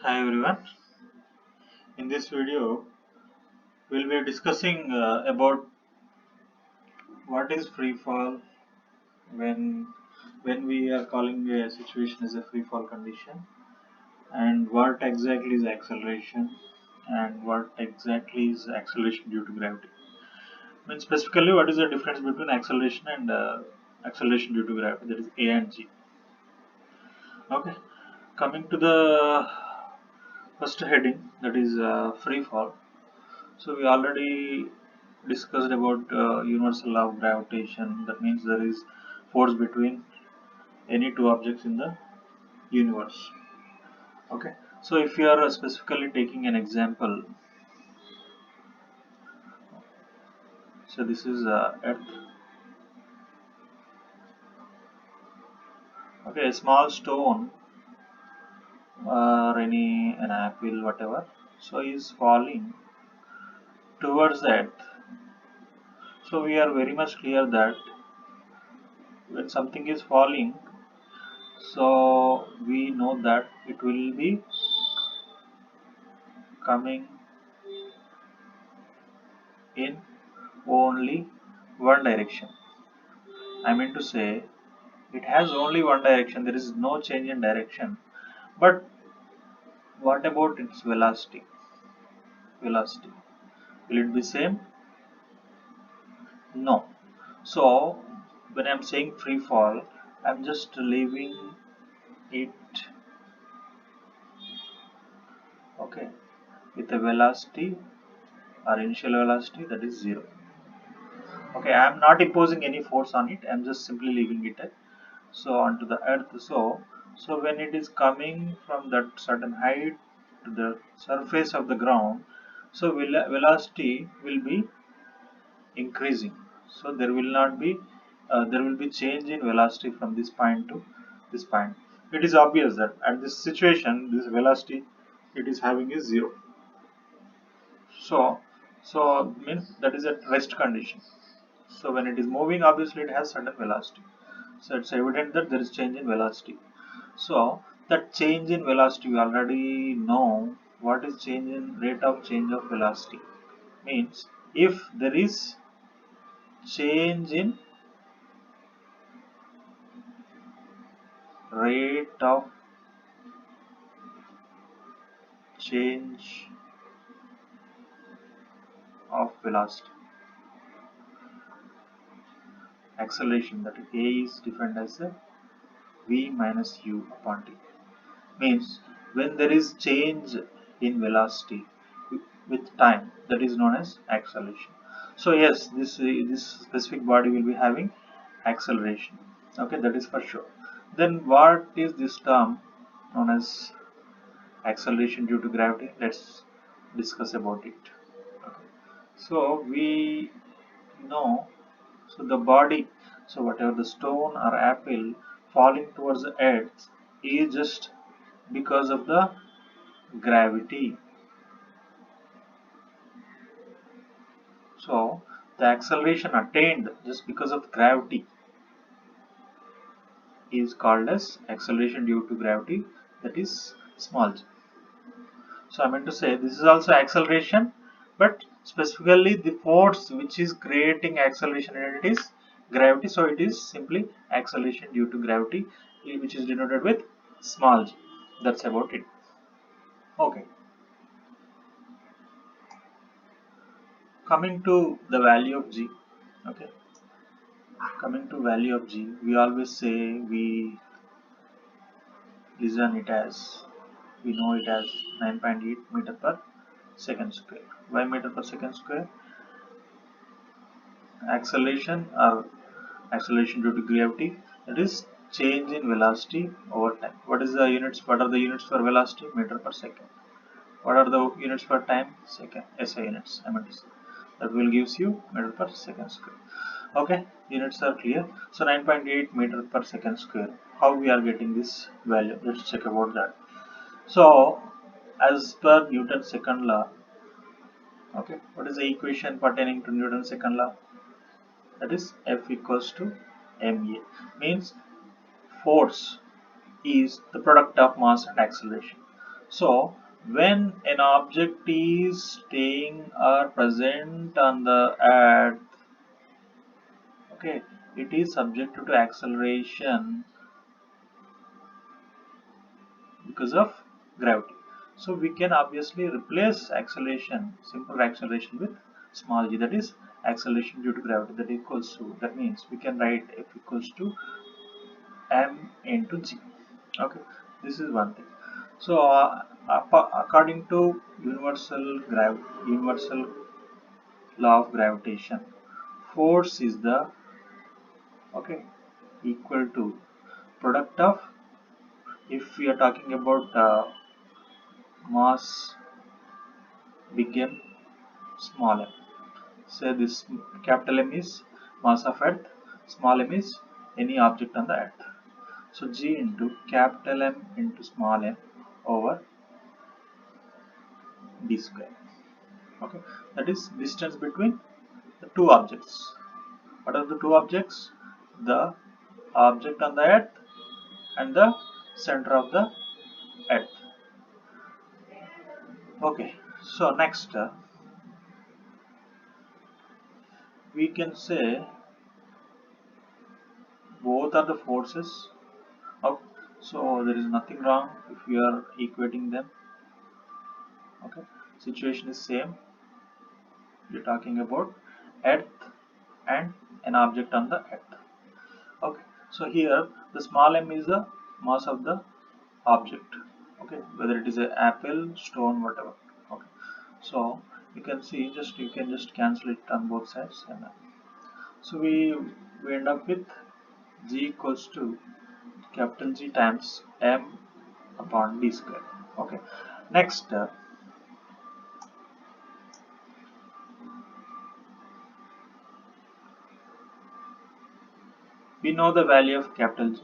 Hi everyone. In this video, we'll be discussing about what is free fall when when we are calling a situation as a free fall condition, and what exactly is acceleration, and what exactly is acceleration due to gravity. I mean specifically, what is the difference between acceleration and acceleration due to gravity? That is A and G. Okay. Coming to the first heading, that is free fall. So we already discussed about universal law of gravitation. That means there is force between any two objects in the universe. Okay. So if you are specifically taking an example, so this is Earth. Okay, a small stone or an apple, whatever. So is falling towards the Earth. So we are very much clear that when something is falling, so we know that it will be coming in only one direction. I mean to say, it has only one direction, there is no change in direction. But what about its velocity? Velocity. Will it be same? No. So when I'm saying free fall, I'm just leaving it okay with a velocity or initial velocity that is zero. Okay, I'm not imposing any force on it, I'm just simply leaving it so onto the earth. So when it is coming from that certain height to the surface of the ground, so velocity will be increasing. So there will be change in velocity from this point to this point. It is obvious that at this situation this velocity it is having is zero. So so means that is at rest condition. So when it is moving, obviously it has certain velocity. So it's evident that there is change in velocity. So that change in velocity, we already know what is change in rate of change of velocity. Means if there is change in rate of change of velocity, acceleration, that A is defined as a v minus u upon t. Means when there is change in velocity with time, that is known as acceleration. So yes, this specific body will be having acceleration. Okay, that is for sure. Then what is this term known as acceleration due to gravity? Let's discuss about it. Okay. So we know, so the body, so whatever the stone or apple falling towards the earth is just because of the gravity. So the acceleration attained just because of gravity is called as acceleration due to gravity, that is small g. So I meant to say this is also acceleration, but specifically the force which is creating acceleration in it is gravity. So it is simply acceleration due to gravity, which is denoted with small g. That's about it. Okay. Coming to the value of g. Okay. Coming to value of g, we always say we listen it as, we know it as 9.8 meter per second square. Why meter per second square? Acceleration or acceleration due to gravity, that is change in velocity over time. What is the units? What are the units for velocity? Meter per second. What are the units for time? Second. SI units. I meant to say. That will gives you meter per second square. Okay, units are clear. So 9.8 meter per second square. How we are getting this value? Let's check about that. So as per Newton's second law, okay, what is the equation pertaining to Newton's second law? That is F equals to ma. Means force is the product of mass and acceleration. So when an object is staying or present on the earth, okay, it is subject to acceleration because of gravity. So we can obviously replace acceleration, simple acceleration, with small g, that is acceleration due to gravity, that equals to, that means we can write f equals to m into g. Okay, this is one thing. So according to universal law of gravitation, force is the, okay, equal to product of, if we are talking about mass big M small m. Say this capital M is mass of earth, small m is any object on the earth. So G into capital M into small m over d square. Okay, that is distance between the two objects. What are the two objects? The object on the earth and the center of the earth. Okay, so next we can say both are the forces. Okay, so there is nothing wrong if we are equating them. Okay, situation is same. We're talking about earth and an object on the earth. Okay, so here the small m is the mass of the object. Okay, whether it is an apple, stone, whatever. Okay, so you can see, just you can just cancel it on both sides, and so we end up with g equals to capital G times m upon d square. Okay, next we know the value of capital G,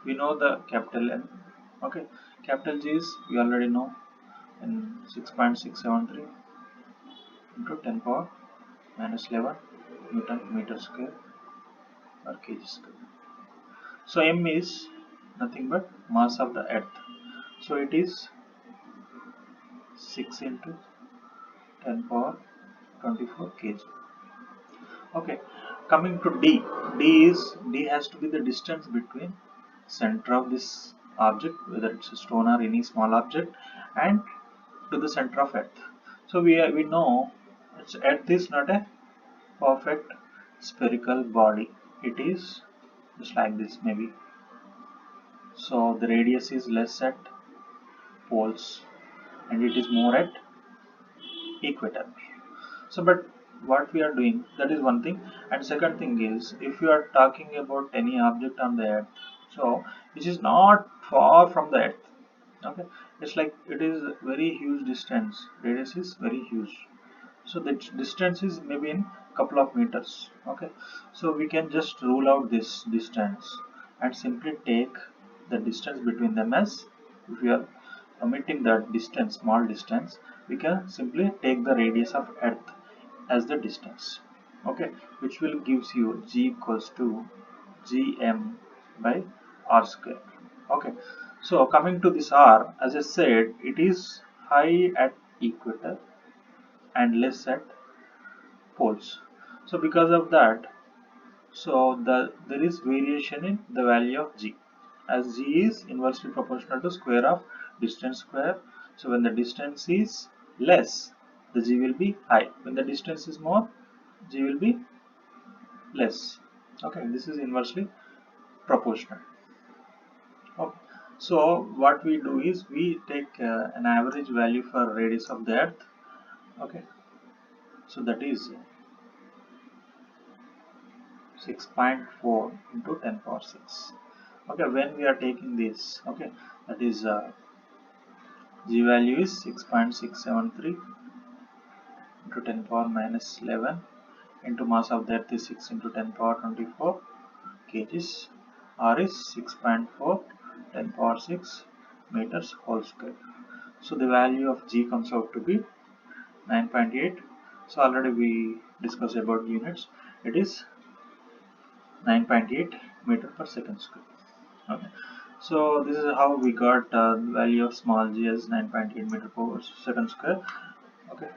we know the capital M. Okay, capital G is, we already know, in 6.673 into 10 power minus 11 Newton meter square or kg square. So M is nothing but mass of the earth. So it is 6 into 10 power 24 kg. Okay, coming to D. D has to be the distance between center of this object, whether it's a stone or any small object, and to the center of earth. So we know earth is not a perfect spherical body. It is just like this maybe. So the radius is less at poles and it is more at equator. So but what we are doing, that is one thing, and second thing is, if you are talking about any object on the earth, so which is not far from the earth, okay, it's like it is very huge distance, radius is very huge, so the distance is maybe in couple of meters. Okay, so we can just rule out this distance and simply take the distance between them as, if we are omitting that distance, small distance, we can simply take the radius of earth as the distance. Okay, which will gives you G equals to gm by r square. Okay, so coming to this r, as I said, it is high at equator and less at poles. So because of that, so there is variation in the value of g, as g is inversely proportional to square of distance square. So when the distance is less, the g will be high. When the distance is more, g will be less. Okay, this is inversely proportional. Okay, so what we do is we take an average value for radius of the earth. Okay, so that is 6.4 into 10 power 6. Okay, when we are taking this, okay, that is g value is 6.673 into 10 power minus 11 into mass of the earth is 6 into 10 power 24 kgs. R is 6.4 10 power 6 meters whole square. So the value of g comes out to be 9.8. So already we discussed about units. It is 9.8 meter per second square. Okay. So this is how we got the value of small g as 9.8 meter per second square. Okay,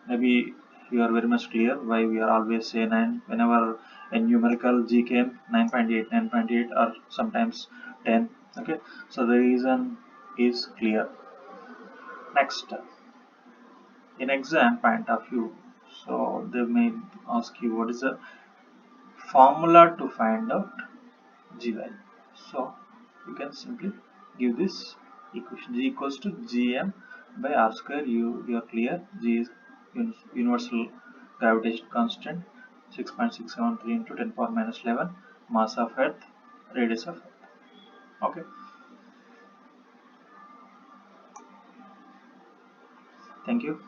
maybe you are very much clear why we are always say 9 whenever a numerical g came. 9.8, 9.8, or sometimes 10. Okay, so the reason is clear. Next, in exam point of view, so they may ask you what is the formula to find out g value. So you can simply give this equation: g equals to gm by r square. You are clear. G is universal gravitation constant, 6.673 into 10 power minus 11, mass of earth, radius of earth. Okay, thank you.